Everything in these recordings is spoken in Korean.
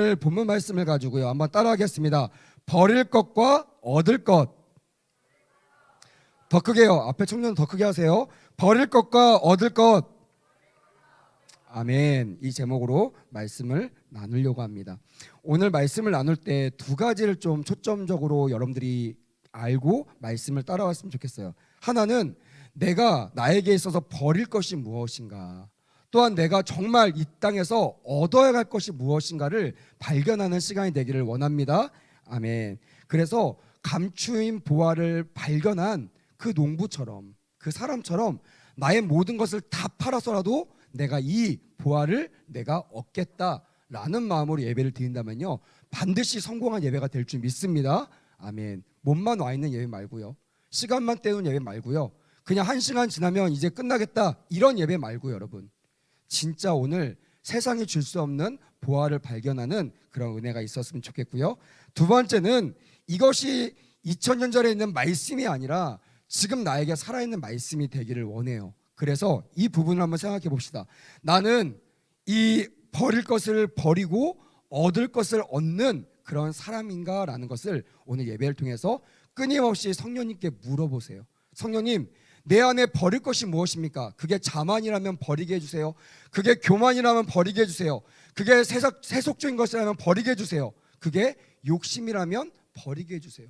오늘 본문 말씀을 가지고요. 한번 따라하겠습니다. 버릴 것과 얻을 것. 더 크게요. 앞에 청년 더 크게 하세요. 버릴 것과 얻을 것. 아멘. 이 제목으로 말씀을 나누려고 합니다. 오늘 말씀을 나눌 때 두 가지를 좀 초점적으로 여러분들이 알고 말씀을 따라왔으면 좋겠어요. 하나는 내가 나에게 있어서 버릴 것이 무엇인가, 또한 내가 정말 이 땅에서 얻어야 할 것이 무엇인가를 발견하는 시간이 되기를 원합니다. 아멘. 그래서 감추인 보화를 발견한 그 농부처럼, 그 사람처럼 나의 모든 것을 다 팔아서라도 내가 이 보화를 내가 얻겠다라는 마음으로 예배를 드린다면요, 반드시 성공한 예배가 될 줄 믿습니다. 아멘. 몸만 와 있는 예배 말고요, 시간만 때우는 예배 말고요, 그냥 1시간 지나면 이제 끝나겠다 이런 예배 말고요, 여러분, 진짜 오늘 세상이 줄 수 없는 보화를 발견하는 그런 은혜가 있었으면 좋겠고요. 두 번째는 이것이 2000년 전에 있는 말씀이 아니라 지금 나에게 살아있는 말씀이 되기를 원해요. 그래서 이 부분을 한번 생각해 봅시다. 나는 이 버릴 것을 버리고 얻을 것을 얻는 그런 사람인가 라는 것을 오늘 예배를 통해서 끊임없이 성령님께 물어보세요. 성령님, 내 안에 버릴 것이 무엇입니까? 그게 자만이라면 버리게 해주세요. 그게 교만이라면 버리게 해주세요. 그게 세속적인 것이라면 버리게 해주세요. 그게 욕심이라면 버리게 해주세요.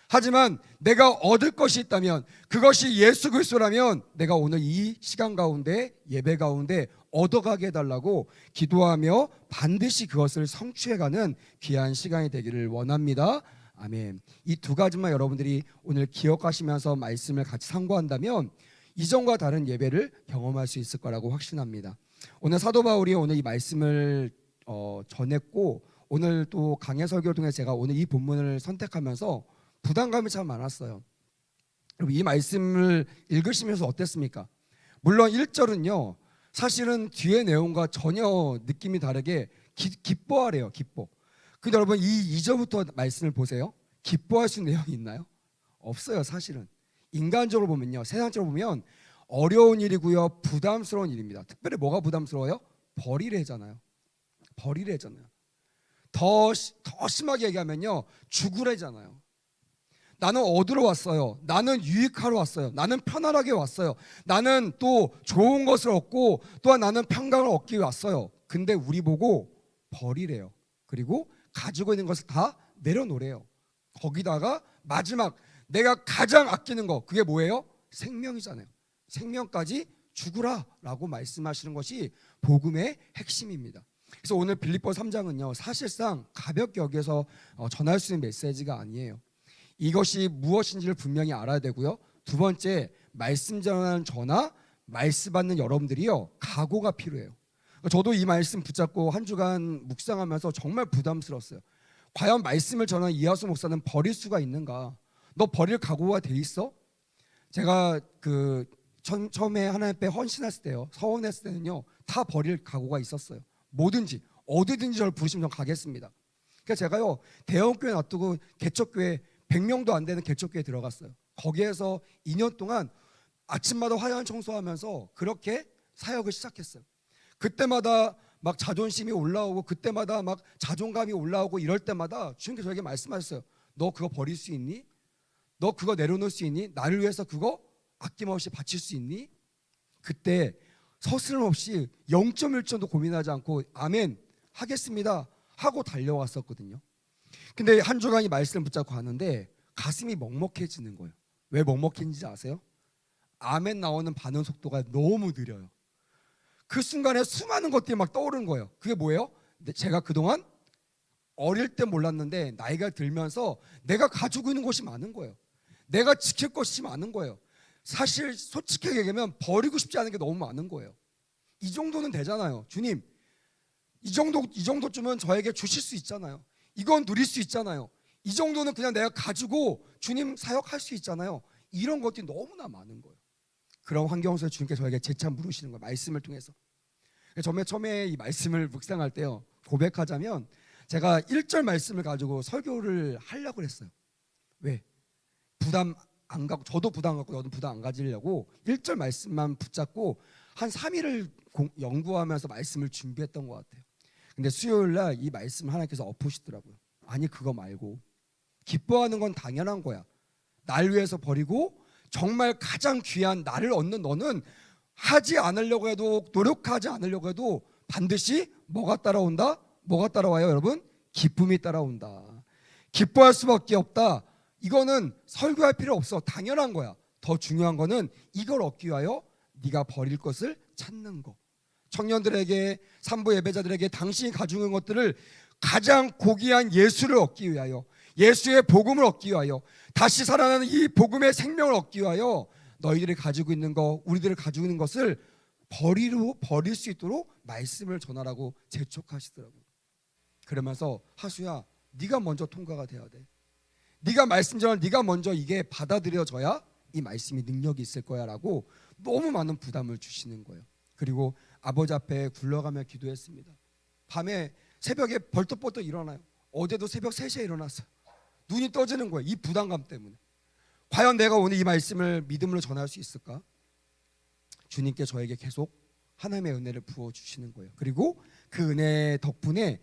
하지만 내가 얻을 것이 있다면, 그것이 예수 그리스도라면 내가 오늘 이 시간 가운데, 예배 가운데 얻어가게 해달라고 기도하며 반드시 그것을 성취해가는 귀한 시간이 되기를 원합니다. 아멘. 이 두 가지만 여러분들이 오늘 기억하시면서 말씀을 같이 상고한다면 이전과 다른 예배를 경험할 수 있을 거라고 확신합니다. 오늘 사도 바울이 오늘 이 말씀을 전했고, 오늘 또 강해 설교를 통해 제가 오늘 이 본문을 선택하면서 부담감이 참 많았어요. 이 말씀을 읽으시면서 어땠습니까? 물론 1절은요 사실은 뒤의 내용과 전혀 느낌이 다르게 기뻐하래요. 기뻐. 근데 여러분, 이 2절부터 말씀을 보세요. 기뻐할 수 있는 내용이 있나요? 없어요. 사실은 인간적으로 보면요, 세상적으로 보면 어려운 일이고요, 부담스러운 일입니다. 특별히 뭐가 부담스러워요? 버리래잖아요. 버리래잖아요. 더 심하게 얘기하면요, 죽으래잖아요. 나는 얻으러 왔어요. 나는 유익하러 왔어요. 나는 편안하게 왔어요. 나는 또 좋은 것을 얻고 또한 나는 평강을 얻기 위해 왔어요. 근데 우리 보고 버리래요. 그리고 가지고 있는 것을 다 내려놓으래요. 거기다가 마지막 내가 가장 아끼는 거, 그게 뭐예요? 생명이잖아요. 생명까지 죽으라 라고 말씀하시는 것이 복음의 핵심입니다. 그래서 오늘 빌립보 3장은요 사실상 가볍게 여기서 전할 수 있는 메시지가 아니에요. 이것이 무엇인지를 분명히 알아야 되고요. 두 번째, 말씀 전하는 저나 말씀 받는 여러분들이요 각오가 필요해요. 저도 이 말씀 붙잡고 한 주간 묵상하면서 정말 부담스러웠어요. 과연 말씀을 전하는 이하수 목사는 버릴 수가 있는가? 너 버릴 각오가 돼 있어? 제가 처음에 하나님 앞에 헌신했을 때요, 서원했을 때는요 다 버릴 각오가 있었어요. 뭐든지 어디든지 저를 부르시면 전 가겠습니다. 그러니까 제가요 대형교회 놔두고 개척교회 100명도 안 되는 개척교회에 들어갔어요. 거기에서 2년 동안 아침마다 화장 청소하면서 그렇게 사역을 시작했어요. 그때마다 막 자존심이 올라오고, 그때마다 막 자존감이 올라오고, 이럴 때마다 주님께서 저에게 말씀하셨어요. 너 그거 버릴 수 있니? 너 그거 내려놓을 수 있니? 나를 위해서 그거 아낌없이 바칠 수 있니? 그때 서스름없이 0.1초도 고민하지 않고 아멘 하겠습니다 하고 달려왔었거든요. 근데 한 주간 이 말씀을 붙잡고 가는데 가슴이 먹먹해지는 거예요. 왜 먹먹해지는지 아세요? 아멘 나오는 반응 속도가 너무 느려요. 그 순간에 수많은 것들이 막 떠오르는 거예요. 그게 뭐예요? 제가 그동안 어릴 때 몰랐는데 나이가 들면서 내가 가지고 있는 것이 많은 거예요. 내가 지킬 것이 많은 거예요. 사실 솔직하게 얘기하면 버리고 싶지 않은 게 너무 많은 거예요. 이 정도는 되잖아요. 주님, 이 정도쯤은 저에게 주실 수 있잖아요. 이건 누릴 수 있잖아요. 이 정도는 그냥 내가 가지고 주님 사역할 수 있잖아요. 이런 것들이 너무나 많은 거예요. 그런 환경 속에서 주님께서 저에게 재차 물으시는 거예요. 말씀을 통해서. 처음에 이 말씀을 묵상할 때요, 고백하자면 제가 1절 말씀을 가지고 설교를 하려고 했어요. 왜? 부담 안 갖고, 저도 부담 안 갖고 너도 부담 안 가지려고 1절 말씀만 붙잡고 한 3일을 연구하면서 말씀을 준비했던 것 같아요. 근데 수요일 날 이 말씀 하나님께서 엎으시더라고요. 아니 그거 말고 기뻐하는 건 당연한 거야. 날 위해서 버리고 정말 가장 귀한 나를 얻는 너는 하지 않으려고 해도 노력하지 않으려고 해도 반드시 뭐가 따라온다? 뭐가 따라와요 여러분? 기쁨이 따라온다. 기뻐할 수밖에 없다. 이거는 설교할 필요 없어. 당연한 거야. 더 중요한 거는 이걸 얻기 위하여 네가 버릴 것을 찾는 거. 청년들에게 산부 예배자들에게 당신이 가지고 있는 것들을 가장 고귀한 예수를 얻기 위하여 예수의 복음을 얻기 위하여 다시 살아나는 이 복음의 생명을 얻기 위하여 너희들이 가지고 있는 거 우리들이 가지고 있는 것을 버릴 수 있도록 말씀을 전하라고 재촉하시더라고요. 그러면서 하수야 네가 먼저 통과가 돼야 돼. 네가 말씀 전할 네가 먼저 이게 받아들여져야 이 말씀이 능력이 있을 거야 라고 너무 많은 부담을 주시는 거예요. 그리고 아버지 앞에 굴러가며 기도했습니다. 밤에 새벽에 벌떡벌떡 일어나요. 어제도 새벽 3시에 일어났어요. 눈이 떠지는 거예요. 이 부담감 때문에. 과연 내가 오늘 이 말씀을 믿음으로 전할 수 있을까? 주님께 저에게 계속 하나님의 은혜를 부어주시는 거예요. 그리고 그 은혜 덕분에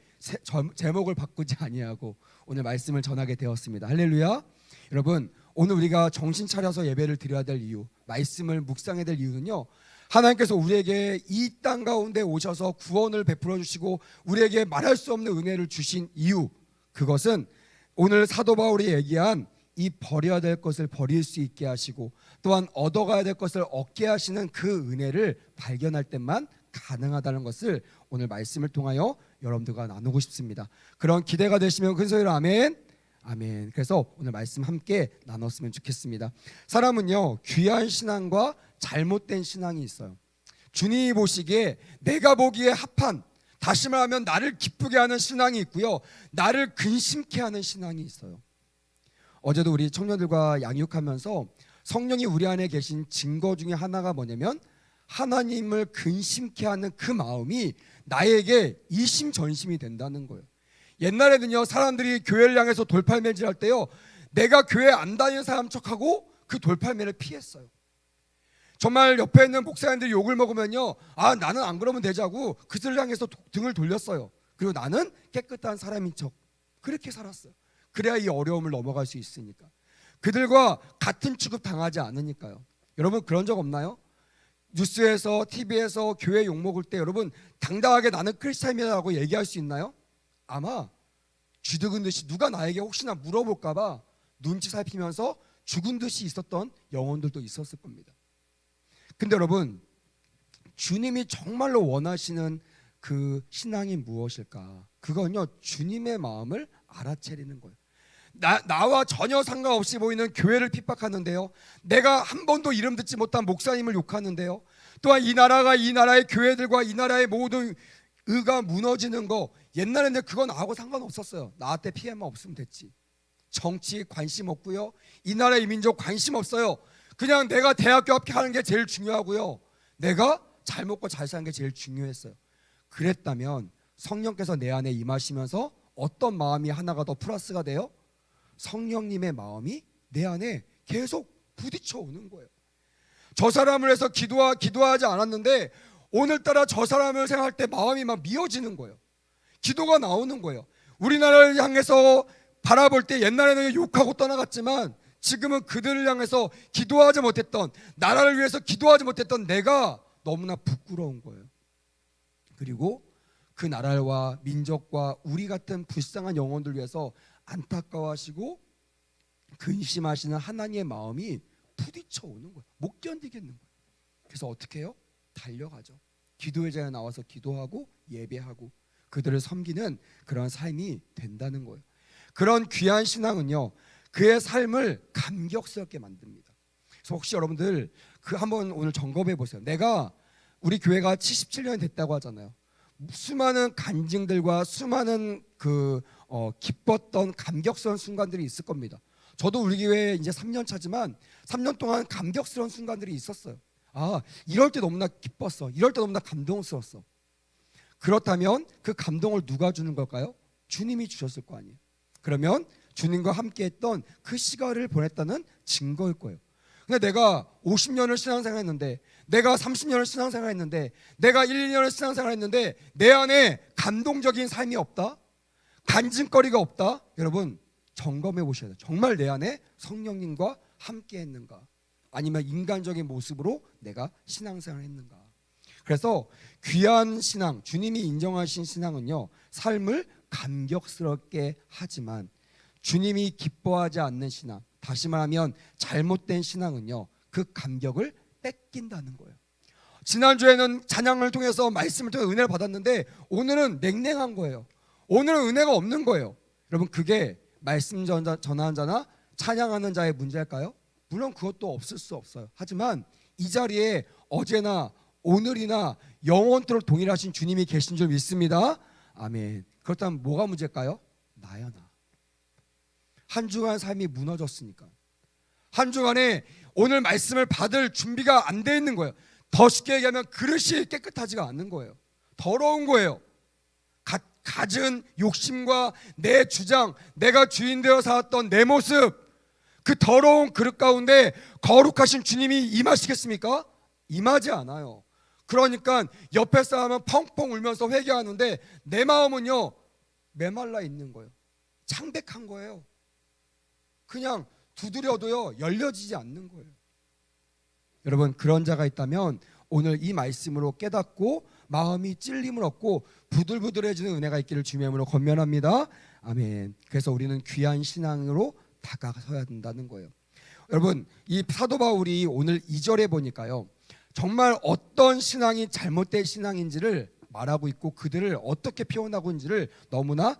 제목을 바꾸지 아니하고 오늘 말씀을 전하게 되었습니다. 할렐루야. 여러분 오늘 우리가 정신 차려서 예배를 드려야 될 이유, 말씀을 묵상해야 될 이유는요, 하나님께서 우리에게 이 땅 가운데 오셔서 구원을 베풀어 주시고 우리에게 말할 수 없는 은혜를 주신 이유, 그것은 오늘 사도 바울이 얘기한 이 버려야 될 것을 버릴 수 있게 하시고 또한 얻어가야 될 것을 얻게 하시는 그 은혜를 발견할 때만 가능하다는 것을 오늘 말씀을 통하여 여러분들과 나누고 싶습니다. 그런 기대가 되시면 큰 소리로 아멘. 아멘. 그래서 오늘 말씀 함께 나눴으면 좋겠습니다. 사람은요 귀한 신앙과 잘못된 신앙이 있어요. 주님이 보시기에 내가 보기에 합한, 다시 말하면 나를 기쁘게 하는 신앙이 있고요, 나를 근심케 하는 신앙이 있어요. 어제도 우리 청년들과 양육하면서 성령이 우리 안에 계신 증거 중에 하나가 뭐냐면 하나님을 근심케 하는 그 마음이 나에게 이심전심이 된다는 거예요. 옛날에는요 사람들이 교회를 향해서 돌팔매질할 때요 내가 교회 안 다니는 사람 척하고 그 돌팔매를 피했어요. 정말 옆에 있는 목사님들이 욕을 먹으면요 아 나는 안 그러면 되자고 그들을 향해서 등을 돌렸어요. 그리고 나는 깨끗한 사람인 척 그렇게 살았어요. 그래야 이 어려움을 넘어갈 수 있으니까. 그들과 같은 취급 당하지 않으니까요. 여러분 그런 적 없나요? 뉴스에서 TV에서 교회 욕먹을 때 여러분 당당하게 나는 크리스찬이라고 얘기할 수 있나요? 아마 쥐죽은 듯이 누가 나에게 혹시나 물어볼까 봐 눈치 살피면서 죽은 듯이 있었던 영혼들도 있었을 겁니다. 근데 여러분 주님이 정말로 원하시는 그 신앙이 무엇일까? 그건요 주님의 마음을 알아채리는 거예요. 나와 전혀 상관없이 보이는 교회를 핍박하는데요, 내가 한 번도 이름 듣지 못한 목사님을 욕하는데요, 또한 이 나라의 교회들과 이 나라의 모든 의가 무너지는 거, 옛날에는 그건 나하고 상관없었어요. 나한테 피해만 없으면 됐지. 정치 관심 없고요, 이 나라의 민족 관심 없어요. 그냥 내가 대학교 합격하는 게 제일 중요하고요, 내가 잘 먹고 잘 사는 게 제일 중요했어요. 그랬다면 성령께서 내 안에 임하시면서 어떤 마음이 하나가 더 플러스가 돼요? 성령님의 마음이 내 안에 계속 부딪혀 오는 거예요. 저 사람을 해서 기도하지 않았는데 오늘따라 저 사람을 생각할 때 마음이 막 미어지는 거예요. 기도가 나오는 거예요. 우리나라를 향해서 바라볼 때 옛날에는 욕하고 떠나갔지만 지금은 그들을 향해서 기도하지 못했던, 나라를 위해서 기도하지 못했던 내가 너무나 부끄러운 거예요. 그리고 그 나라와 민족과 우리 같은 불쌍한 영혼들 위해서 안타까워하시고 근심하시는 하나님의 마음이 부딪혀 오는 거예요. 못 견디겠는 거예요. 그래서 어떻게 해요? 달려가죠. 기도의 자리에 나와서 기도하고 예배하고 그들을 섬기는 그런 삶이 된다는 거예요. 그런 귀한 신앙은요 그의 삶을 감격스럽게 만듭니다. 그래서 혹시 여러분들 그 한번 오늘 점검해 보세요. 내가 우리 교회가 77년이 됐다고 하잖아요. 수많은 간증들과 수많은 기뻤던 감격스러운 순간들이 있을 겁니다. 저도 우리 교회에 이제 3년 차지만 3년 동안 감격스러운 순간들이 있었어요. 아, 이럴 때 너무나 기뻤어. 이럴 때 너무나 감동스러웠어. 그렇다면 그 감동을 누가 주는 걸까요? 주님이 주셨을 거 아니에요. 그러면 주님과 함께 했던 그 시간을 보냈다는 증거일 거예요. 근데 내가 50년을 신앙생활했는데, 내가 30년을 신앙생활했는데, 내가 1, 2년을 신앙생활했는데 내 안에 감동적인 삶이 없다, 간증거리가 없다. 여러분 점검해 보셔야 돼요. 정말 내 안에 성령님과 함께 했는가, 아니면 인간적인 모습으로 내가 신앙생활을 했는가. 그래서 귀한 신앙, 주님이 인정하신 신앙은요, 삶을 감격스럽게 하지만 주님이 기뻐하지 않는 신앙, 다시 말하면 잘못된 신앙은요, 그 감격을 뺏긴다는 거예요. 지난주에는 찬양을 통해서 말씀을 통해 은혜를 받았는데 오늘은 냉랭한 거예요. 오늘은 은혜가 없는 거예요. 여러분 그게 말씀 전하는 자나 찬양하는 자의 문제일까요? 물론 그것도 없을 수 없어요. 하지만 이 자리에 어제나 오늘이나 영원토록 동일하신 주님이 계신 줄 믿습니다. 아멘. 그렇다면 뭐가 문제일까요? 나야 나. 한 주간 삶이 무너졌으니까, 한 주간에 오늘 말씀을 받을 준비가 안 돼 있는 거예요. 더 쉽게 얘기하면 그릇이 깨끗하지가 않는 거예요. 더러운 거예요. 갖은 욕심과 내 주장, 내가 주인 되어 살았던 내 모습, 그 더러운 그릇 가운데 거룩하신 주님이 임하시겠습니까? 임하지 않아요. 그러니까 옆에 사람은 펑펑 울면서 회개하는데 내 마음은요, 메말라 있는 거예요. 창백한 거예요. 그냥 두드려도요 열려지지 않는 거예요. 여러분 그런 자가 있다면 오늘 이 말씀으로 깨닫고 마음이 찔림을 얻고 부들부들해지는 은혜가 있기를 주님의 이름으로 권면합니다. 아멘. 그래서 우리는 귀한 신앙으로 다가서야 된다는 거예요. 여러분 이 사도 바울이 오늘 2절에 보니까요, 정말 어떤 신앙이 잘못된 신앙인지를 말하고 있고 그들을 어떻게 표현하고 있는지를 너무나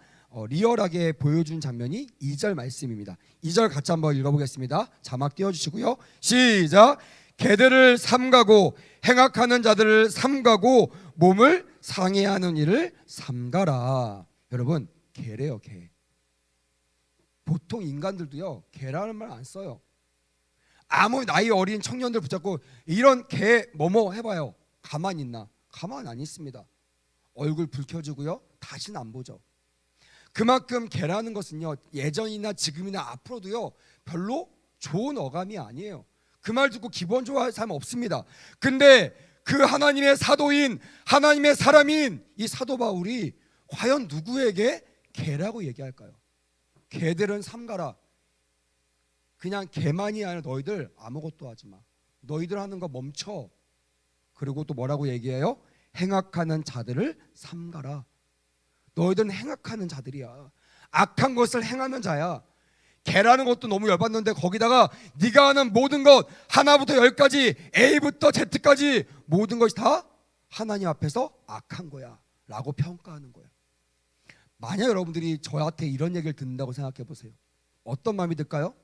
리얼하게 보여준 장면이 2절 말씀입니다. 2절 같이 한번 읽어보겠습니다. 자막 띄워주시고요. 시작. 개들을 삼가고 행악하는 자들을 삼가고 몸을 상해하는 일을 삼가라. 여러분 개래요, 개. 보통 인간들도요 개라는 말 안 써요. 아무 나이 어린 청년들 붙잡고 이런 개 뭐뭐 해봐요. 가만히 있나? 가만 안 있습니다. 얼굴 붉혀지고요 다시는 안 보죠. 그만큼 개라는 것은요 예전이나 지금이나 앞으로도요 별로 좋은 어감이 아니에요. 그 말 듣고 기분 좋아할 사람 없습니다. 근데 그 하나님의 사도인, 하나님의 사람인 이 사도 바울이 과연 누구에게 개라고 얘기할까요? 개들은 삼가라. 그냥 개만이 아니라 너희들 아무것도 하지 마. 너희들 하는 거 멈춰. 그리고 또 뭐라고 얘기해요? 행악하는 자들을 삼가라. 너희들은 행악하는 자들이야. 악한 것을 행하는 자야. 개라는 것도 너무 열받는데 거기다가 네가 하는 모든 것 하나부터 열까지 A부터 Z까지 모든 것이 다 하나님 앞에서 악한 거야 라고 평가하는 거야. 만약 여러분들이 저한테 이런 얘기를 듣는다고 생각해 보세요. 어떤 마음이 들까요?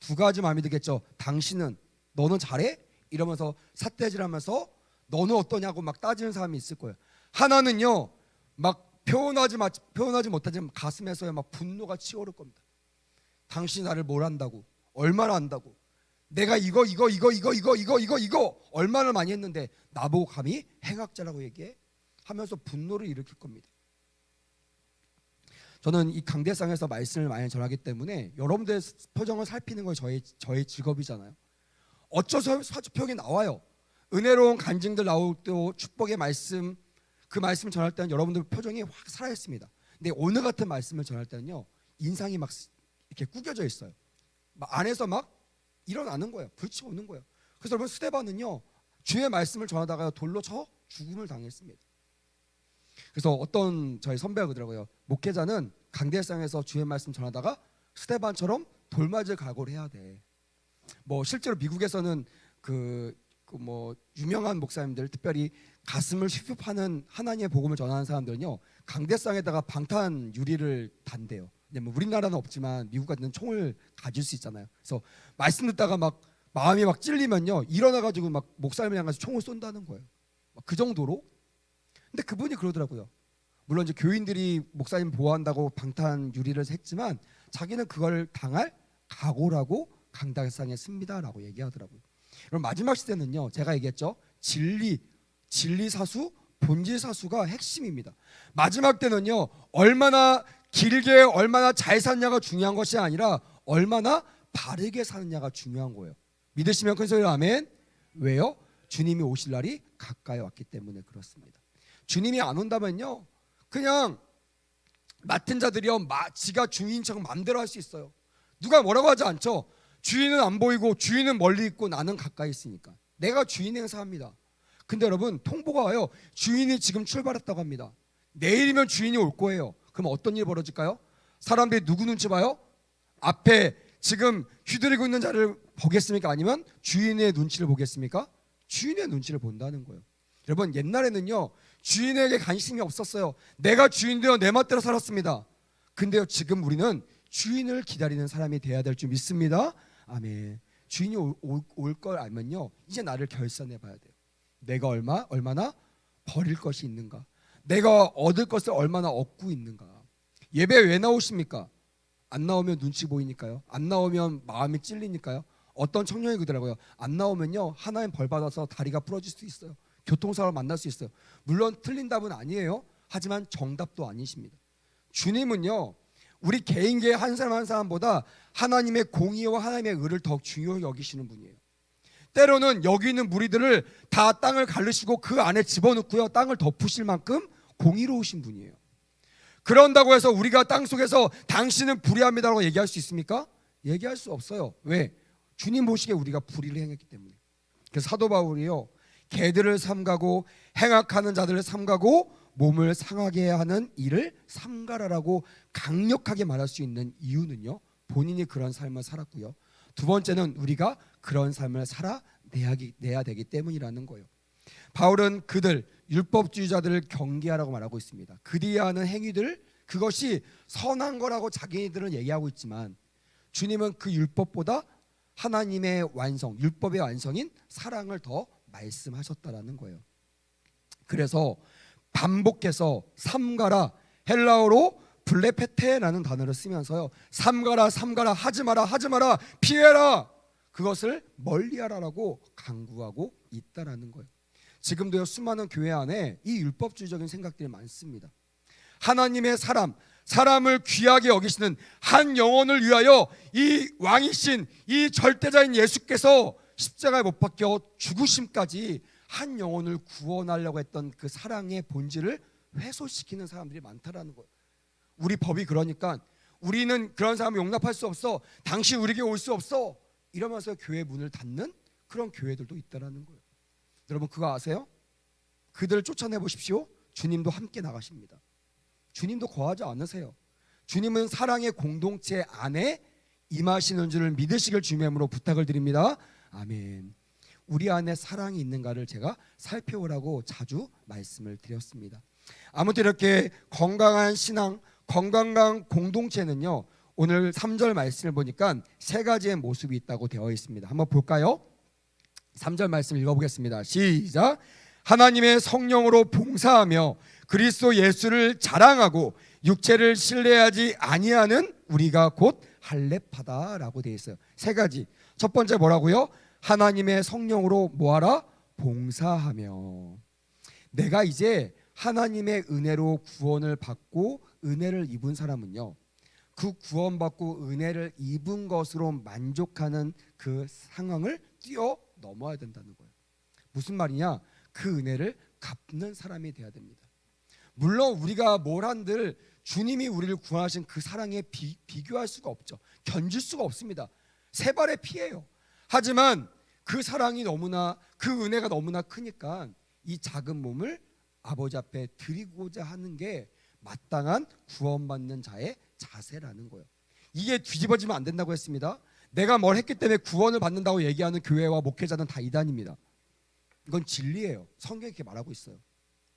두 가지 마음이 들겠죠. 당신은, 너는 잘해? 이러면서 삿대질하면서 너는 어떠냐고 막 따지는 사람이 있을 거예요. 하나는요 막 표현하지 못하지만 가슴에서요 막 분노가 치오를 겁니다. 당신이 나를 뭘 안다고, 얼마나 안다고, 내가 이거 얼마나 많이 했는데 나보고 감히 행악자라고 얘기해? 하면서 분노를 일으킬 겁니다. 저는 이 강대상에서 말씀을 많이 전하기 때문에 여러분들의 표정을 살피는 거 저의 직업이잖아요. 어쩌서 표정이 나와요. 은혜로운 간증들 나올 때 축복의 말씀, 그 말씀을 전할 때는 여러분들 표정이 확 살아있습니다. 근데 오늘 같은 말씀을 전할 때는요 인상이 막 이렇게 구겨져 있어요. 막 안에서 막 일어나는 거예요. 불치 오는 거예요. 그래서 여러분 스데반은요 주의 말씀을 전하다가 돌로 쳐 죽음을 당했습니다. 그래서 어떤 저희 선배가 그러더라고요. 목회자는 강대상에서 주의 말씀 전하다가 스데반처럼 돌맞을 각오를 해야 돼. 뭐 실제로 미국에서는 뭐 유명한 목사님들, 특별히 가슴을 휘휘 파는 하나님의 복음을 전하는 사람들은요 강대상에다가 방탄 유리를 단대요. 뭐 우리나라는 없지만 미국 같은 데는 총을 가질 수 있잖아요. 그래서 말씀 듣다가 막 마음이 막 찔리면요 일어나가지고 막 목사님을 향해서 총을 쏜다는 거예요. 그 정도로. 근데 그분이 그러더라고요. 물론 이제 교인들이 목사님 보호한다고 방탄 유리를 했지만 자기는 그걸 당할 각오라고 강대상에 씁니다라고 얘기하더라고요. 그럼 마지막 시대는요 제가 얘기했죠. 진리 사수, 본질 사수가 핵심입니다. 마지막 때는요 얼마나 길게 얼마나 잘 사느냐가 중요한 것이 아니라 얼마나 바르게 사느냐가 중요한 거예요. 믿으시면 큰 소리로 아멘. 왜요? 주님이 오실 날이 가까이 왔기 때문에 그렇습니다. 주님이 안 온다면요, 그냥 맡은 자들이요, 지가 주인처럼 마음대로 할 수 있어요. 누가 뭐라고 하지 않죠. 주인은 안 보이고 주인은 멀리 있고 나는 가까이 있으니까 내가 주인 행사합니다. 근데 여러분, 통보가 와요. 주인이 지금 출발했다고 합니다. 내일이면 주인이 올 거예요. 그럼 어떤 일이 벌어질까요? 사람들이 누구 눈치 봐요? 앞에 지금 휘두르고 있는 자를 보겠습니까? 아니면 주인의 눈치를 보겠습니까? 주인의 눈치를 본다는 거예요. 여러분, 옛날에는요, 주인에게 관심이 없었어요. 내가 주인 되어 내 멋대로 살았습니다. 근데요, 지금 우리는 주인을 기다리는 사람이 돼야 될 줄 믿습니다. 아멘. 주인이 올 걸 알면요, 이제 나를 결산해 봐야 돼요. 내가 얼마나 버릴 것이 있는가, 내가 얻을 것을 얼마나 얻고 있는가. 예배 왜 나오십니까? 안 나오면 눈치 보이니까요. 안 나오면 마음이 찔리니까요. 어떤 청년이 그러더라고요. 안 나오면요, 하나님 벌 받아서 다리가 부러질 수 있어요. 교통사고를 만날 수 있어요. 물론 틀린 답은 아니에요. 하지만 정답도 아니십니다. 주님은요, 우리 개인계의 한 사람 한 사람보다 하나님의 공의와 하나님의 의를 더 중요히 여기시는 분이에요. 때로는 여기 있는 무리들을 다 땅을 가르시고 그 안에 집어넣고요, 땅을 덮으실 만큼 공의로우신 분이에요. 그런다고 해서 우리가 땅 속에서 당신은 불의합니다라고 얘기할 수 있습니까? 얘기할 수 없어요. 왜? 주님 보시기에 우리가 불의를 행했기 때문에. 그래서 사도 바울이요, 개들을 삼가고 행악하는 자들을 삼가고 몸을 상하게 하는 일을 삼가라라고 강력하게 말할 수 있는 이유는요, 본인이 그런 삶을 살았고요, 두 번째는 우리가 그런 삶을 살아내야 되기 때문이라는 거예요. 바울은 그들 율법주의자들을 경계하라고 말하고 있습니다. 그들이 하는 행위들, 그것이 선한 거라고 자기들은 얘기하고 있지만 주님은 그 율법보다 하나님의 완성, 율법의 완성인 사랑을 더 말씀하셨다라는 거예요. 그래서 반복해서 삼가라, 헬라어로 블레페테라는 단어를 쓰면서요, 삼가라 삼가라, 하지 마라 하지 마라, 피해라, 그것을 멀리하라라고 강구하고 있다라는 거예요. 지금도요, 수많은 교회 안에 이 율법주의적인 생각들이 많습니다. 하나님의 사람을 귀하게 여기시는 한 영혼을 위하여 이 왕이신 이 절대자인 예수께서 십자가에 못 박혀 죽으심까지 한 영혼을 구원하려고 했던 그 사랑의 본질을 훼손시키는 사람들이 많다라는 거예요. 우리 법이 그러니까 우리는 그런 사람을 용납할 수 없어, 당신 우리에게 올 수 없어, 이러면서 교회 문을 닫는 그런 교회들도 있다라는 거예요. 여러분, 그거 아세요? 그들을 쫓아내 보십시오. 주님도 함께 나가십니다. 주님도 거하지 않으세요. 주님은 사랑의 공동체 안에 임하시는 줄을 믿으시길 주님으로 부탁을 드립니다. 아멘. 우리 안에 사랑이 있는가를 제가 살펴보라고 자주 말씀을 드렸습니다. 아무튼 이렇게 건강한 신앙, 건강한 공동체는요, 오늘 3절 말씀을 보니까 세 가지의 모습이 있다고 되어 있습니다. 한번 볼까요? 3절 말씀 읽어보겠습니다. 시작. 하나님의 성령으로 봉사하며 그리스도 예수를 자랑하고 육체를 신뢰하지 아니하는 우리가 곧 할례파다라고 되어 있어요. 세 가지. 첫 번째 뭐라고요? 하나님의 성령으로 뭐하라? 봉사하며. 내가 이제 하나님의 은혜로 구원을 받고 은혜를 입은 사람은요, 그 구원받고 은혜를 입은 것으로 만족하는 그 상황을 뛰어넘어야 된다는 거예요. 무슨 말이냐? 그 은혜를 갚는 사람이 돼야 됩니다. 물론 우리가 뭘 한들 주님이 우리를 구원하신 그 사랑에 비교할 수가 없죠. 견줄 수가 없습니다. 세 발의 피예요. 하지만 그 사랑이 너무나, 그 은혜가 너무나 크니까 이 작은 몸을 아버지 앞에 드리고자 하는 게 마땅한 구원받는 자의 자세라는 거예요. 이게 뒤집어지면 안 된다고 했습니다. 내가 뭘 했기 때문에 구원을 받는다고 얘기하는 교회와 목회자는 다 이단입니다. 이건 진리예요. 성경이 이렇게 말하고 있어요.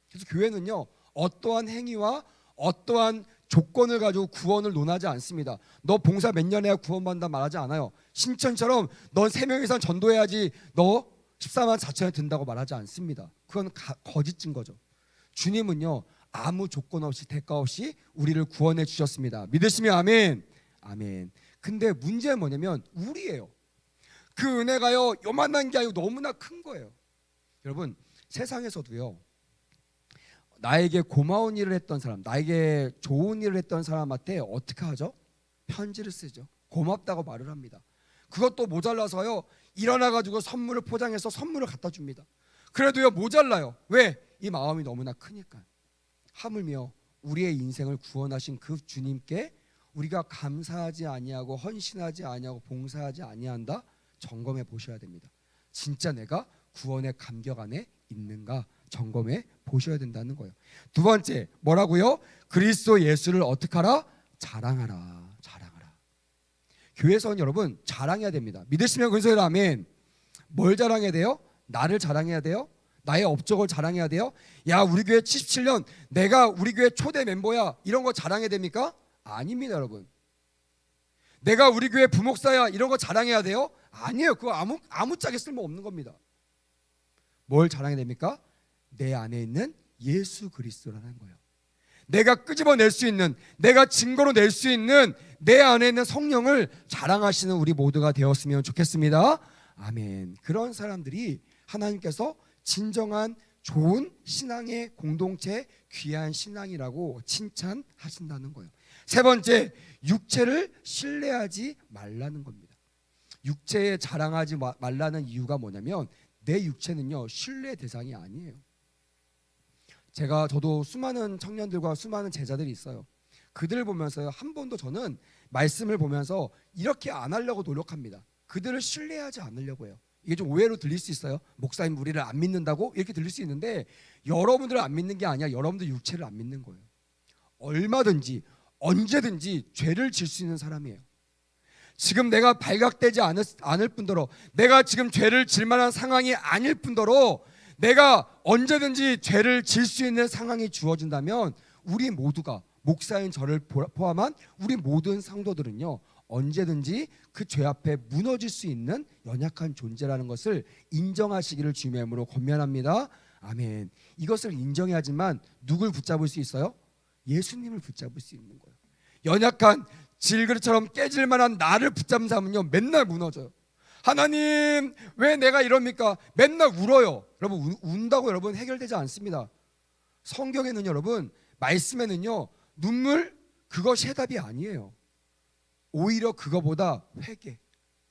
그래서 교회는요, 어떠한 행위와 어떠한 조건을 가지고 구원을 논하지 않습니다. 너 봉사 몇 년 해야 구원받는다 말하지 않아요. 신천처럼 넌 3명 이상 전도해야지 너 14만 4천에 든다고 말하지 않습니다. 그건 거짓 증거죠. 주님은요, 아무 조건 없이 대가 없이 우리를 구원해 주셨습니다. 믿으시면 아멘. 아멘. 근데 문제는 뭐냐면 우리예요. 그 은혜가요, 요만한 게 아니고 너무나 큰 거예요. 여러분, 세상에서도요, 나에게 고마운 일을 했던 사람, 나에게 좋은 일을 했던 사람한테 어떻게 하죠? 편지를 쓰죠. 고맙다고 말을 합니다. 그것도 모자라서요, 일어나가지고 선물을 포장해서 선물을 갖다 줍니다. 그래도요 모자라요. 왜? 이 마음이 너무나 크니까. 하물며 우리의 인생을 구원하신 그 주님께 우리가 감사하지 아니하고 헌신하지 아니하고 봉사하지 아니한다, 점검해 보셔야 됩니다. 진짜 내가 구원의 감격 안에 있는가 점검해 보셔야 된다는 거예요. 두 번째 뭐라고요? 그리스도 예수를 어떻게 하라? 자랑하라. 교회에서는 여러분 자랑해야 됩니다. 믿으시면 그리스도의 아멘. 뭘 자랑해야 돼요? 나를 자랑해야 돼요? 나의 업적을 자랑해야 돼요? 야 우리 교회 77년 내가 우리 교회 초대 멤버야, 이런 거 자랑해야 됩니까? 아닙니다 여러분. 내가 우리 교회 부목사야, 이런 거 자랑해야 돼요? 아니에요. 그거 아무짝에 쓸모없는 겁니다. 뭘 자랑해야 됩니까? 내 안에 있는 예수 그리스도라는 거예요. 내가 끄집어낼 수 있는, 내가 증거로 낼 수 있는 내 안에 있는 성령을 자랑하시는 우리 모두가 되었으면 좋겠습니다. 아멘. 그런 사람들이 하나님께서 진정한 좋은 신앙의 공동체, 귀한 신앙이라고 칭찬하신다는 거예요. 세 번째, 육체를 신뢰하지 말라는 겁니다. 육체에 자랑하지 말라는 이유가 뭐냐면 내 육체는요 신뢰 대상이 아니에요. 저도 수많은 청년들과 수많은 제자들이 있어요. 그들을 보면서 한 번도 저는 말씀을 보면서 이렇게 안 하려고 노력합니다. 그들을 신뢰하지 않으려고 해요. 이게 좀 오해로 들릴 수 있어요. 목사님 우리를 안 믿는다고 이렇게 들릴 수 있는데, 여러분들을 안 믿는 게 아니라 여러분들 육체를 안 믿는 거예요. 얼마든지 언제든지 죄를 질 수 있는 사람이에요. 지금 내가 발각되지 않을 뿐더러, 내가 지금 죄를 질 만한 상황이 아닐 뿐더러 내가 언제든지 죄를 질 수 있는 상황이 주어진다면 우리 모두가, 목사인 저를 포함한 우리 모든 성도들은요 언제든지 그 죄 앞에 무너질 수 있는 연약한 존재라는 것을 인정하시기를 주님의 이름으로 권면합니다. 아멘. 이것을 인정해야지만 누굴 붙잡을 수 있어요? 예수님을 붙잡을 수 있는 거예요. 연약한 질그릇처럼 깨질 만한 나를 붙잡는 사람은요 맨날 무너져요. 하나님 왜 내가 이럽니까? 맨날 울어요. 여러분 운다고 여러분 해결되지 않습니다. 성경에는 여러분, 말씀에는요 눈물 그것이 해답이 아니에요. 오히려 그거보다 회개,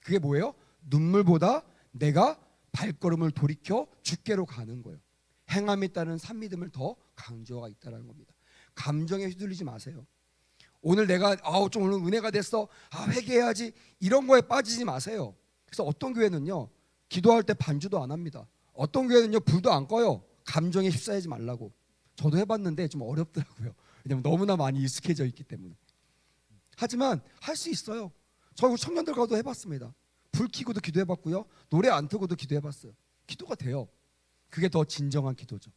그게 뭐예요? 눈물보다 내가 발걸음을 돌이켜 주께로 가는 거예요. 행함에 따른 산믿음을 더 강조가 있다는 겁니다. 감정에 휘둘리지 마세요. 오늘 내가 좀 오늘 은혜가 됐어, 회개해야지, 이런 거에 빠지지 마세요. 그래서 어떤 교회는요 기도할 때 반주도 안 합니다. 어떤 교회는요 불도 안 꺼요. 감정에 휩싸이지 말라고. 저도 해봤는데 좀 어렵더라고요. 왜냐면 너무나 많이 익숙해져 있기 때문에. 하지만 할 수 있어요. 저 청년들과도 해봤습니다. 불 켜고도 기도해봤고요, 노래 안 틀고도 기도해봤어요. 기도가 돼요. 그게 더 진정한 기도죠.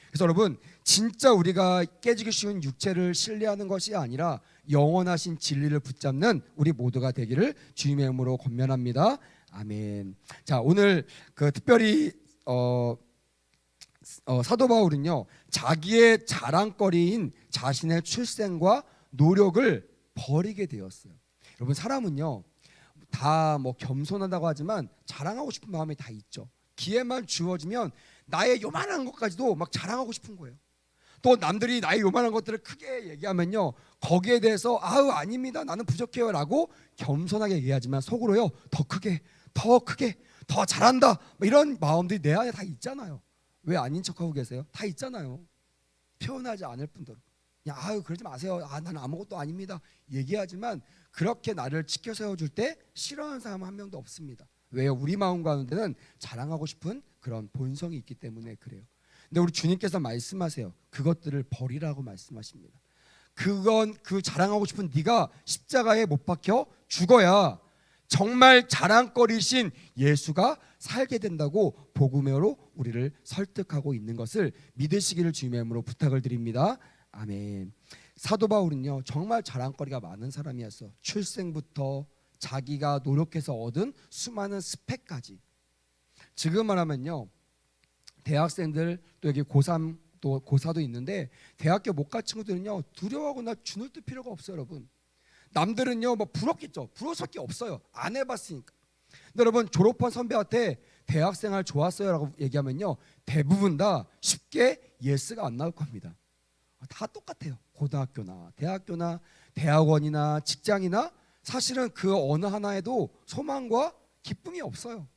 그래서 여러분 진짜 우리가 깨지기 쉬운 육체를 신뢰하는 것이 아니라 영원하신 진리를 붙잡는 우리 모두가 되기를 주님의 이름으로 권면합니다. 아멘. 자 오늘 특별히 사도 바울은요 자기의 자랑거리인 자신의 출생과 노력을 버리게 되었어요. 여러분 사람은요 다 겸손하다고 하지만 자랑하고 싶은 마음이 다 있죠. 기회만 주어지면 나의 요만한 것까지도 막 자랑하고 싶은 거예요. 또 남들이 나의 요만한 것들을 크게 얘기하면요 거기에 대해서 아닙니다, 나는 부족해요 라고 겸손하게 얘기하지만 속으로요 더 크게 더 잘한다, 이런 마음들이 내 안에 다 있잖아요. 왜 아닌 척하고 계세요? 다 있잖아요. 표현하지 않을 뿐더러 그러지 마세요, 나는 아무것도 아닙니다 얘기하지만 그렇게 나를 지켜 세워줄 때 싫어하는 사람은 한 명도 없습니다. 왜요? 우리 마음 가운데는 자랑하고 싶은 그런 본성이 있기 때문에 그래요. 근데 우리 주님께서 말씀하세요. 그것들을 버리라고 말씀하십니다. 그 자랑하고 싶은 네가 십자가에 못 박혀 죽어야 정말 자랑거리신 예수가 살게 된다고 복음으로 우리를 설득하고 있는 것을 믿으시기를 주님의 이름으로 부탁을 드립니다. 아멘. 사도 바울은요 정말 자랑거리가 많은 사람이었어. 출생부터 자기가 노력해서 얻은 수많은 스펙까지. 지금 말하면요 대학생들 또 여기 고3 또 고4도 있는데 대학교 못 간 친구들은요 두려워하거나 주눅 들 필요가 없어요. 여러분 남들은요 부럽겠죠. 부러울 수밖에 없어요. 안 해봤으니까. 근데 여러분 졸업한 선배한테 대학생활 좋았어요 라고 얘기하면요 대부분 다 쉽게 예스가 안 나올 겁니다. 다 똑같아요. 고등학교나 대학교나 대학원이나 직장이나 사실은 그 어느 하나에도 소망과 기쁨이 없어요.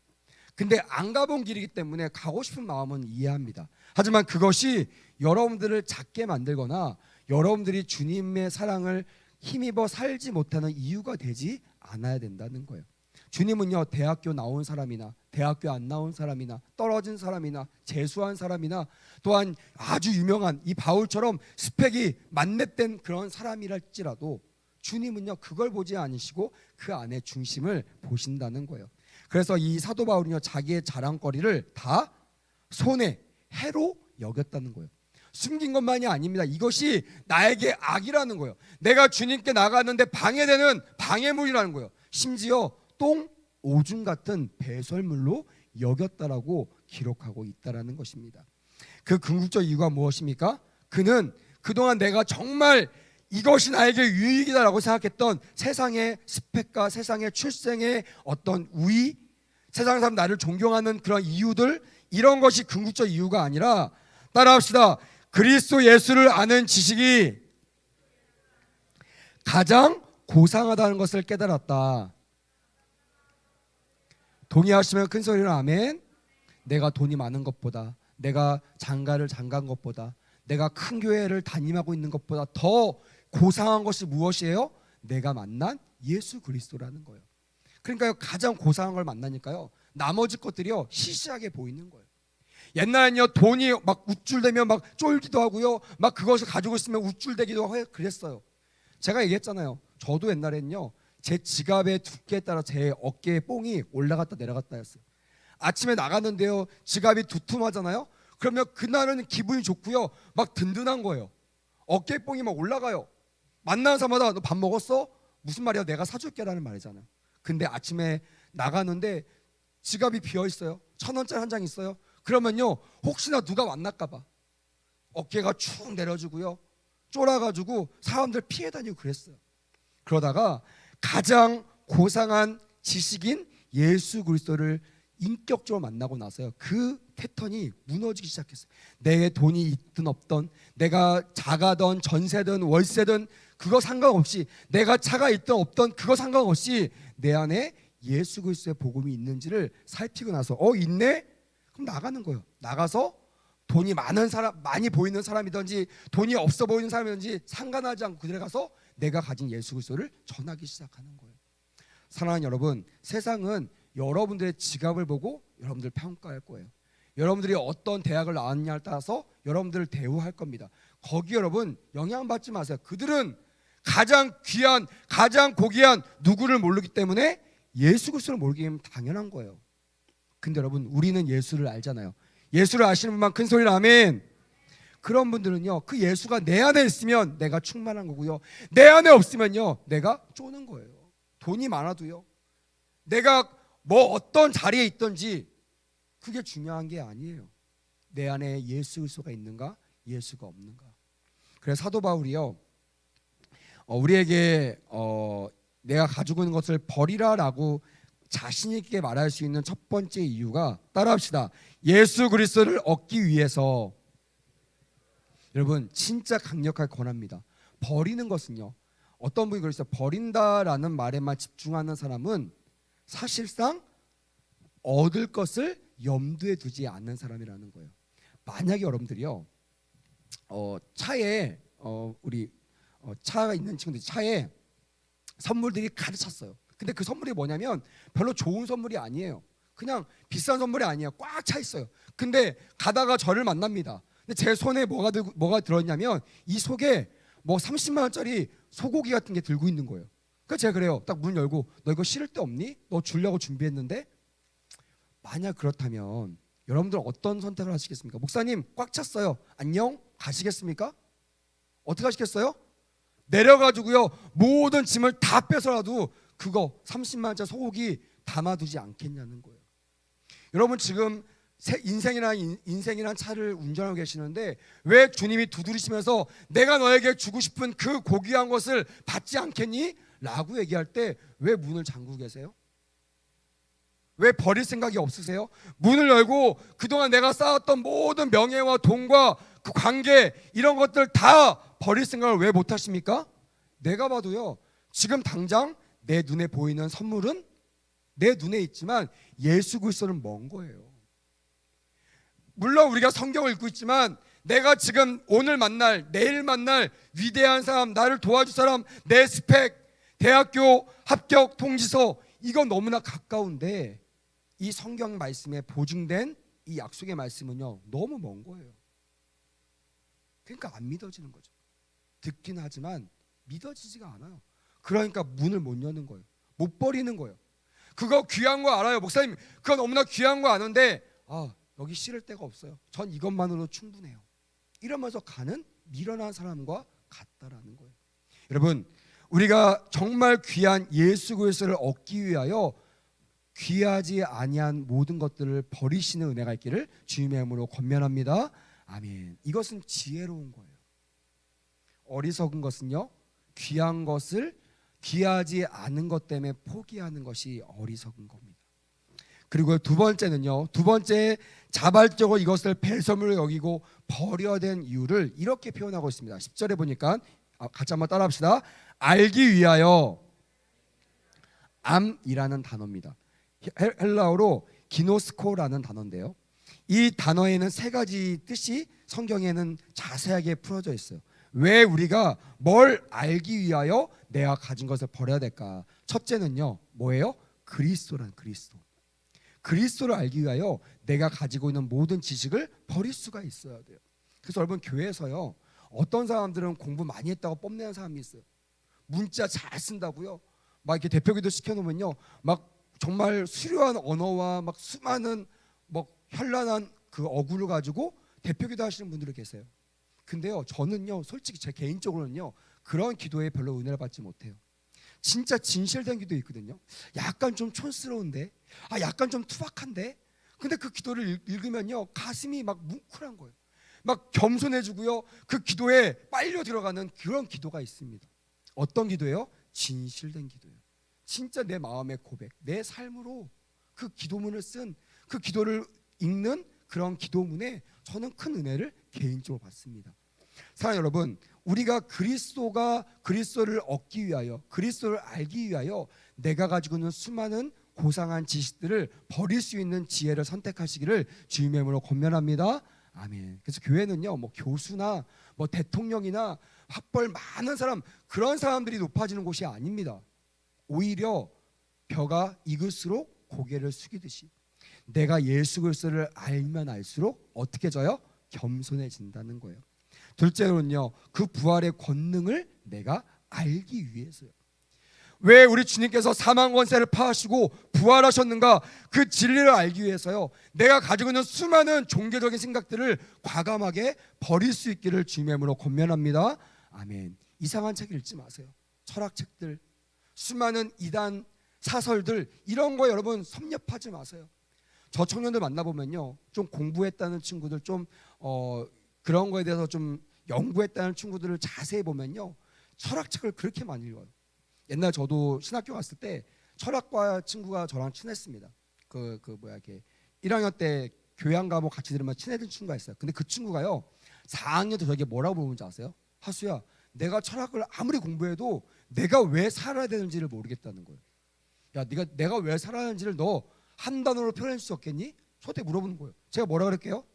근데 안 가본 길이기 때문에 가고 싶은 마음은 이해합니다. 하지만 그것이 여러분들을 작게 만들거나 여러분들이 주님의 사랑을 힘입어 살지 못하는 이유가 되지 않아야 된다는 거예요. 주님은요, 대학교 나온 사람이나 대학교 안 나온 사람이나 떨어진 사람이나 재수한 사람이나 또한 아주 유명한 이 바울처럼 스펙이 만렙된 그런 사람이랄지라도 주님은요, 그걸 보지 않으시고 그 안에 중심을 보신다는 거예요. 그래서 이 사도 바울은요, 자기의 자랑거리를 다 손해, 해로 여겼다는 거예요. 숨긴 것만이 아닙니다. 이것이 나에게 악이라는 거예요. 내가 주님께 나갔는데 방해되는 방해물이라는 거예요. 심지어 똥, 오줌 같은 배설물로 여겼다라고 기록하고 있다라는 것입니다. 그 궁극적 이유가 무엇입니까? 그는 그동안 내가 정말 이것이 나에게 유익이다라고 생각했던 세상의 스펙과 세상의 출생의 어떤 우위, 세상 사람 나를 존경하는 그런 이유들, 이런 것이 궁극적 이유가 아니라, 따라합시다. 그리스도 예수를 아는 지식이 가장 고상하다는 것을 깨달았다. 동의하시면 큰 소리로 아멘. 내가 돈이 많은 것보다, 내가 장가를 장가한 것보다, 내가 큰 교회를 담임하고 있는 것보다 더 고상한 것이 무엇이에요? 내가 만난 예수 그리스도라는 거예요. 그러니까요, 가장 고상한 걸 만나니까요, 나머지 것들이요 시시하게 보이는 거예요. 옛날에는요, 돈이 막 우쭐대면 막 쫄기도 하고요, 막 그것을 가지고 있으면 우쭐대기도 하고 그랬어요. 제가 얘기했잖아요. 저도 옛날에는요, 제 지갑의 두께에 따라 제 어깨의 뽕이 올라갔다 내려갔다 했어요. 아침에 나갔는데요, 지갑이 두툼하잖아요. 그러면 그날은 기분이 좋고요, 막 든든한 거예요. 어깨 뽕이 막 올라가요. 만나는 사람마다 너 밥 먹었어? 무슨 말이야? 내가 사줄게라는 말이잖아요. 근데 아침에 나가는데 지갑이 비어 있어요. 1,000원짜리 한 장 있어요. 그러면요, 혹시나 누가 만날까 봐 어깨가 축 내려주고요, 쫄아가지고 사람들 피해 다니고 그랬어요. 그러다가 가장 고상한 지식인 예수 그리스도를 인격적으로 만나고 나서요, 그 패턴이 무너지기 시작했어요. 내 돈이 있든 없든, 내가 자가든 전세든 월세든 그거 상관없이, 내가 차가 있든 없든 그거 상관없이 내 안에 예수 그리스도의 복음이 있는지를 살피고 나서 있네? 그럼 나가는 거예요. 나가서 돈이 많은 사람, 많이 보이는 사람이든지 돈이 없어 보이는 사람이든지 상관하지 않고 그들에 가서 내가 가진 예수 그리스도를 전하기 시작하는 거예요. 사랑하는 여러분, 세상은 여러분들의 지갑을 보고 여러분들 평가할 거예요. 여러분들이 어떤 대학을 나왔냐에 따라서 여러분들을 대우할 겁니다. 거기 여러분 영향받지 마세요. 그들은 가장 귀한, 가장 고귀한 누구를 모르기 때문에 예수 그리스도를 모르기 때문에 당연한 거예요. 근데 여러분, 우리는 예수를 알잖아요. 예수를 아시는 분만 큰 소리로 아멘. 그런 분들은요, 그 예수가 내 안에 있으면 내가 충만한 거고요, 내 안에 없으면요 내가 쪼는 거예요. 돈이 많아도요, 내가 뭐 어떤 자리에 있든지 그게 중요한 게 아니에요. 내 안에 예수 그리스도가 있는가, 예수가 없는가. 그래서 사도 바울이요, 우리에게 내가 가지고 있는 것을 버리라라고 자신 있게 말할 수 있는 첫 번째 이유가, 따라합시다. 예수 그리스도를 얻기 위해서. 여러분, 진짜 강력하게 권합니다. 버리는 것은요, 어떤 분이 그랬어요. 버린다라는 말에만 집중하는 사람은 사실상 얻을 것을 염두에 두지 않는 사람이라는 거예요. 만약에 여러분들이요, 차에 우리 차가 있는 친구들이 차에 선물들이 가득 찼어요. 근데 그 선물이 뭐냐면 별로 좋은 선물이 아니에요. 그냥 비싼 선물이 아니에요. 꽉 차 있어요. 근데 가다가 저를 만납니다. 근데 제 손에 뭐가 들었냐면 이 속에 뭐 30만 원짜리 소고기 같은 게 들고 있는 거예요. 그래서 제가 그래요. 딱 문 열고, 너 이거 실을 데 없니? 너 주려고 준비했는데. 만약 그렇다면 여러분들 어떤 선택을 하시겠습니까? 목사님 꽉 찼어요. 안녕? 가시겠습니까? 어떻게 하시겠어요? 내려가지고요, 모든 짐을 다 빼서라도 그거 30만 원짜리 소고기 담아두지 않겠냐는 거예요. 여러분, 지금 인생이란 차를 운전하고 계시는데 왜 주님이 두드리시면서 내가 너에게 주고 싶은 그 고귀한 것을 받지 않겠니? 라고 얘기할 때 왜 문을 잠그고 계세요? 왜 버릴 생각이 없으세요? 문을 열고 그동안 내가 쌓았던 모든 명예와 돈과 그 관계, 이런 것들 다 버릴 생각을 왜 못하십니까? 내가 봐도요, 지금 당장 내 눈에 보이는 선물은 내 눈에 있지만 예수 그리스도는 먼 거예요. 물론 우리가 성경을 읽고 있지만 내가 지금 오늘 만날, 내일 만날 위대한 사람, 나를 도와줄 사람, 내 스펙, 대학교 합격 통지서, 이건 너무나 가까운데 이 성경 말씀에 보증된 이 약속의 말씀은요, 너무 먼 거예요. 그러니까 안 믿어지는 거죠. 듣긴 하지만 믿어지지가 않아요. 그러니까 문을 못 여는 거예요. 못 버리는 거예요. 그거 귀한 거 알아요. 목사님, 그거 너무나 귀한 거 아는데 여기 실을 데가 없어요. 전 이것만으로 충분해요. 이러면서 가는 미련한 사람과 같다라는 거예요. 여러분, 우리가 정말 귀한 예수 그리스도를 얻기 위하여 귀하지 아니한 모든 것들을 버리시는 은혜가 있기를 주님의 이름으로 권면합니다. 아멘. 이것은 지혜로운 거예요. 어리석은 것은요, 귀한 것을 귀하지 않은 것 때문에 포기하는 것이 어리석은 겁니다. 그리고 두 번째는요, 두 번째 자발적으로 이것을 배설물로 여기고 버려야 된 이유를 이렇게 표현하고 있습니다. 10절에 보니까 같이 한번 따라합시다. 알기 위하여. 암이라는 단어입니다. 헬라어로 기노스코라는 단어인데요, 이 단어에는 세 가지 뜻이 성경에는 자세하게 풀어져 있어요. 왜 우리가 뭘 알기 위하여 내가 가진 것을 버려야 될까? 첫째는요, 뭐예요? 그리스도란 그리스도. 그리스도를 알기 위하여 내가 가지고 있는 모든 지식을 버릴 수가 있어야 돼요. 그래서 여러분, 교회에서요, 어떤 사람들은 공부 많이 했다고 뽐내는 사람이 있어요. 문자 잘 쓴다고요. 막 이렇게 대표기도 시켜놓으면요, 막 정말 수려한 언어와 막 수많은 뭐 현란한 그 어구를 가지고 대표기도 하시는 분들이 계세요. 근데요, 저는요, 솔직히 제 개인적으로는요, 그런 기도에 별로 은혜를 받지 못해요. 진짜 진실된 기도 있거든요. 약간 좀 촌스러운데, 약간 좀 투박한데, 근데 그 기도를 읽으면요, 가슴이 막 뭉클한 거예요. 막 겸손해지고요, 그 기도에 빨려 들어가는 그런 기도가 있습니다. 어떤 기도예요? 진실된 기도예요. 진짜 내 마음의 고백, 내 삶으로 그 기도문을 쓴, 그 기도를 읽는 그런 기도문에 저는 큰 은혜를 개인적으로 받습니다. 사랑하는 여러분, 우리가 그리스도를 얻기 위하여, 그리스도를 알기 위하여 내가 가지고 있는 수많은 고상한 지식들을 버릴 수 있는 지혜를 선택하시기를 주님의 이름으로 권면합니다. 아멘. 그래서 교회는요, 뭐 교수나 뭐 대통령이나 학벌 많은 사람, 그런 사람들이 높아지는 곳이 아닙니다. 오히려 벼가 익을수록 고개를 숙이듯이 내가 예수 그리스도를 알면 알수록 어떻게 져요? 겸손해진다는 거예요. 둘째로는요, 그 부활의 권능을 내가 알기 위해서요. 왜 우리 주님께서 사망 권세를 파하시고 부활하셨는가? 그 진리를 알기 위해서요, 내가 가지고 있는 수많은 종교적인 생각들을 과감하게 버릴 수 있기를 주님의 이름으로 권면합니다. 아멘. 이상한 책 읽지 마세요. 철학책들, 수많은 이단 사설들, 이런 거 여러분 섭렵하지 마세요. 저 청년들 만나보면요, 좀 공부했다는 친구들, 좀 그런 거에 대해서 좀 연구했다는 친구들을 자세히 보면요, 철학책을 그렇게 많이 읽어요. 옛날 저도 신학교 갔을 때 철학과 친구가 저랑 친했습니다. 이렇게 1학년 때 교양 과목 같이 들으면 친해진 친구가 있어요. 근데 그 친구가요, 4학년 때 저에게 뭐라고 물어보는지 아세요? 하수야, 내가 철학을 아무리 공부해도 내가 왜 살아야 되는지를 모르겠다는 거예요. 야, 내가 왜 살아야 하는지를 너 한 단어로 표현할 수 없겠니? 저한테 물어보는 거예요. 제가 뭐라 그럴게요?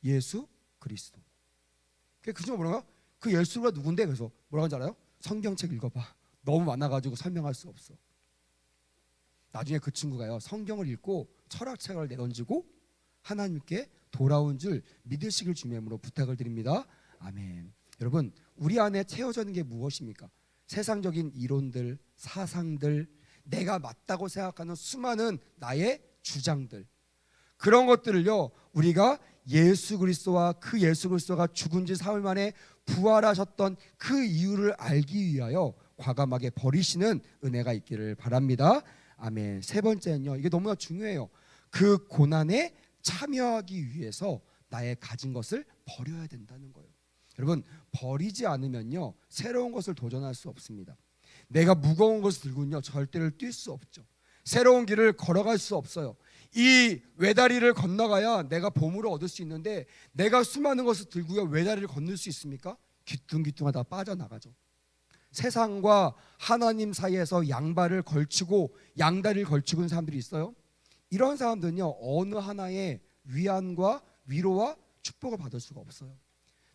예수 그리스도. 그 친구가 뭐라고요? 그 예수가 누군데? 그래서 뭐라고 하는지 알아요? 성경책 읽어봐. 너무 많아가지고 설명할 수 없어. 나중에 그 친구가요, 성경을 읽고 철학책을 내던지고 하나님께 돌아온 줄 믿으시길 주님의 이름으로 부탁을 드립니다. 아멘. 여러분, 우리 안에 채워져 있는 게 무엇입니까? 세상적인 이론들, 사상들, 내가 맞다고 생각하는 수많은 나의 주장들, 그런 것들을요, 우리가 예수 그리스도와 그 예수 그리스도가 죽은 지 사흘 만에 부활하셨던 그 이유를 알기 위하여 과감하게 버리시는 은혜가 있기를 바랍니다. 아멘. 세 번째는요, 이게 너무나 중요해요. 그 고난에 참여하기 위해서 나의 가진 것을 버려야 된다는 거예요. 여러분, 버리지 않으면요, 새로운 것을 도전할 수 없습니다. 내가 무거운 것을 들고는요, 절대로 뛸 수 없죠. 새로운 길을 걸어갈 수 없어요. 이 외다리를 건너가야 내가 보물을 얻을 수 있는데, 내가 수많은 것을 들고요 외다리를 건널 수 있습니까? 귀뚱귀뚱하다 빠져나가죠. 세상과 하나님 사이에서 양발을 걸치고 양다리를 걸치고 있는 사람들이 있어요. 이런 사람들은요, 어느 하나의 위안과 위로와 축복을 받을 수가 없어요.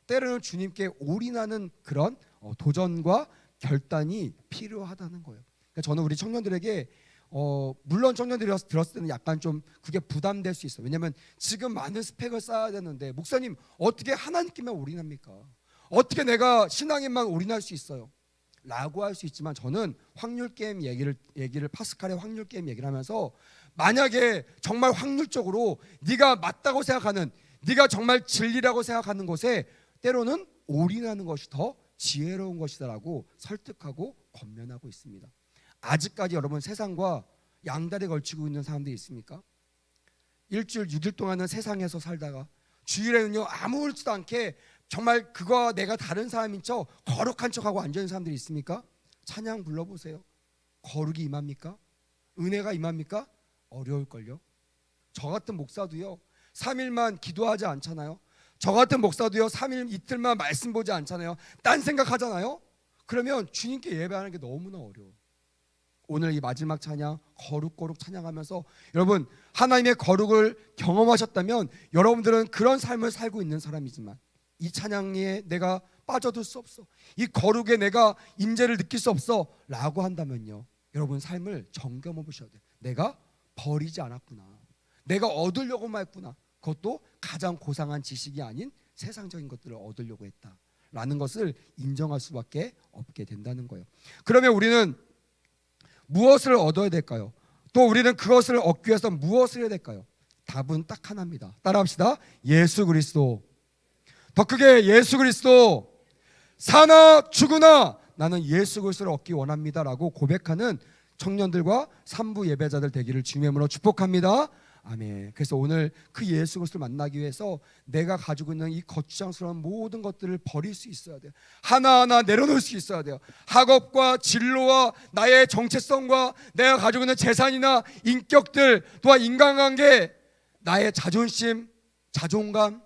때로는 주님께 올인하는 그런 도전과 결단이 필요하다는 거예요. 그러니까 저는 우리 청년들에게 물론 청년들이 들었을 때는 약간 좀 그게 부담될 수 있어요. 왜냐하면 지금 많은 스펙을 쌓아야 되는데, 목사님 어떻게 하나님께만 올인합니까? 어떻게 내가 신앙에만 올인할 수 있어요? 라고 할 수 있지만, 저는 확률 게임 얘기를 파스칼의 확률 게임 얘기를 하면서, 만약에 정말 확률적으로 네가 맞다고 생각하는, 네가 정말 진리라고 생각하는 것에 때로는 올인하는 것이 더 지혜로운 것이다라고 설득하고 권면하고 있습니다. 아직까지 여러분 세상과 양다리 걸치고 있는 사람들이 있습니까? 일주일 6일 동안은 세상에서 살다가 주일에는요 아무렇지도 않게 정말 그거와 내가 다른 사람인 척 거룩한 척하고 앉아있는 사람들이 있습니까? 찬양 불러보세요. 거룩이 임합니까? 은혜가 임합니까? 어려울걸요. 저 같은 목사도요 3일만 기도하지 않잖아요. 저 같은 목사도요 3일 이틀만 말씀 보지 않잖아요. 딴 생각하잖아요. 그러면 주님께 예배하는 게 너무나 어려워. 오늘 이 마지막 찬양 거룩 찬양하면서 여러분 하나님의 거룩을 경험하셨다면 여러분들은 그런 삶을 살고 있는 사람이지만, 이 찬양에 내가 빠져들 수 없어, 이 거룩에 내가 임재를 느낄 수 없어 라고 한다면요, 여러분 삶을 점검해 보셔야 돼요. 내가 버리지 않았구나, 내가 얻으려고만 했구나, 그것도 가장 고상한 지식이 아닌 세상적인 것들을 얻으려고 했다라는 것을 인정할 수밖에 없게 된다는 거예요. 그러면 우리는 무엇을 얻어야 될까요? 또 우리는 그것을 얻기 위해서 무엇을 해야 될까요? 답은 딱 하나입니다. 따라합시다. 예수 그리스도. 더 크게 예수 그리스도. 사나 죽으나 나는 예수 그리스도를 얻기 원합니다라고 고백하는 청년들과 산부 예배자들 되기를 주님의 이름으로 축복합니다. 아멘. 그래서 오늘 그 예수 그리스도를 만나기 위해서 내가 가지고 있는 이 거추장스러운 모든 것들을 버릴 수 있어야 돼요. 하나하나 내려놓을 수 있어야 돼요. 학업과 진로와 나의 정체성과 내가 가지고 있는 재산이나 인격들, 또한 인간관계, 나의 자존심, 자존감,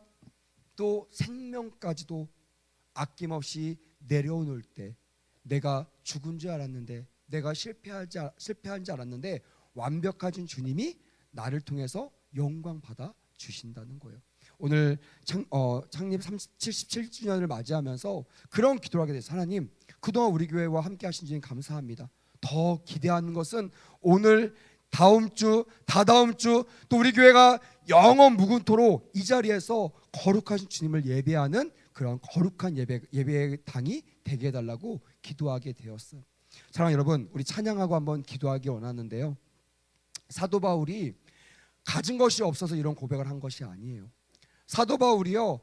또 생명까지도 아낌없이 내려놓을 때, 내가 죽은 줄 알았는데, 내가 실패한 줄 알았는데 완벽하신 주님이 나를 통해서 영광 받아 주신다는 거예요. 오늘 창립 77주년을 맞이하면서 그런 기도를 하게 됐어요. 하나님, 그동안 우리 교회와 함께 하신 주님 감사합니다. 더 기대하는 것은 오늘, 다음 주, 다다음 주, 또 우리 교회가 영원 무궁토록 이 자리에서 거룩하신 주님을 예배하는 그런 거룩한 예배의 당이 되게 해달라고 기도하게 되었어요. 사랑하는 여러분, 우리 찬양하고 한번 기도하기 원하는데요, 사도 바울이 가진 것이 없어서 이런 고백을 한 것이 아니에요. 사도 바울이요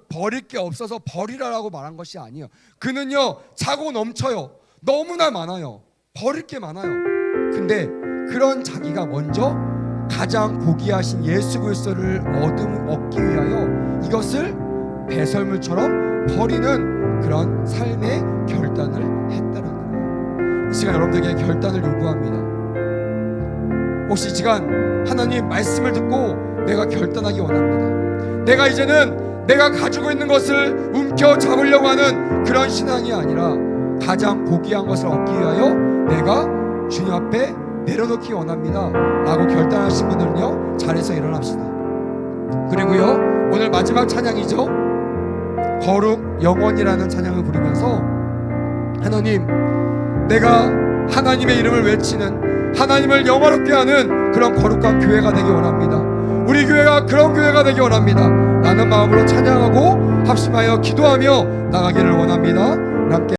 버릴 게 없어서 버리라라고 말한 것이 아니에요. 그는요 차고 넘쳐요. 너무나 많아요. 버릴 게 많아요. 근데 그런 자기가 먼저 가장 고귀하신 예수 그리스도를 얻기 위하여 이것을 배설물처럼 버리는 그런 삶의 결단을 했다는 거예요. 이 시간 여러분들에게 결단을 요구합니다. 혹시 이 시간 하나님 말씀을 듣고 내가 결단하기 원합니다. 내가 이제는 내가 가지고 있는 것을 움켜잡으려고 하는 그런 신앙이 아니라 가장 고귀한 것을 얻기 위하여 내가 주님 앞에 내려놓기 원합니다 라고 결단하신 분들은요 자리에서 일어납시다. 그리고요 오늘 마지막 찬양이죠, 거룩 영원이라는 찬양을 부르면서 하나님, 내가 하나님의 이름을 외치는, 하나님을 영화롭게 하는 그런 거룩한 교회가 되기 원합니다. 우리 교회가 그런 교회가 되기 원합니다 라는 마음으로 찬양하고 합심하여 기도하며 나가기를 원합니다. 함께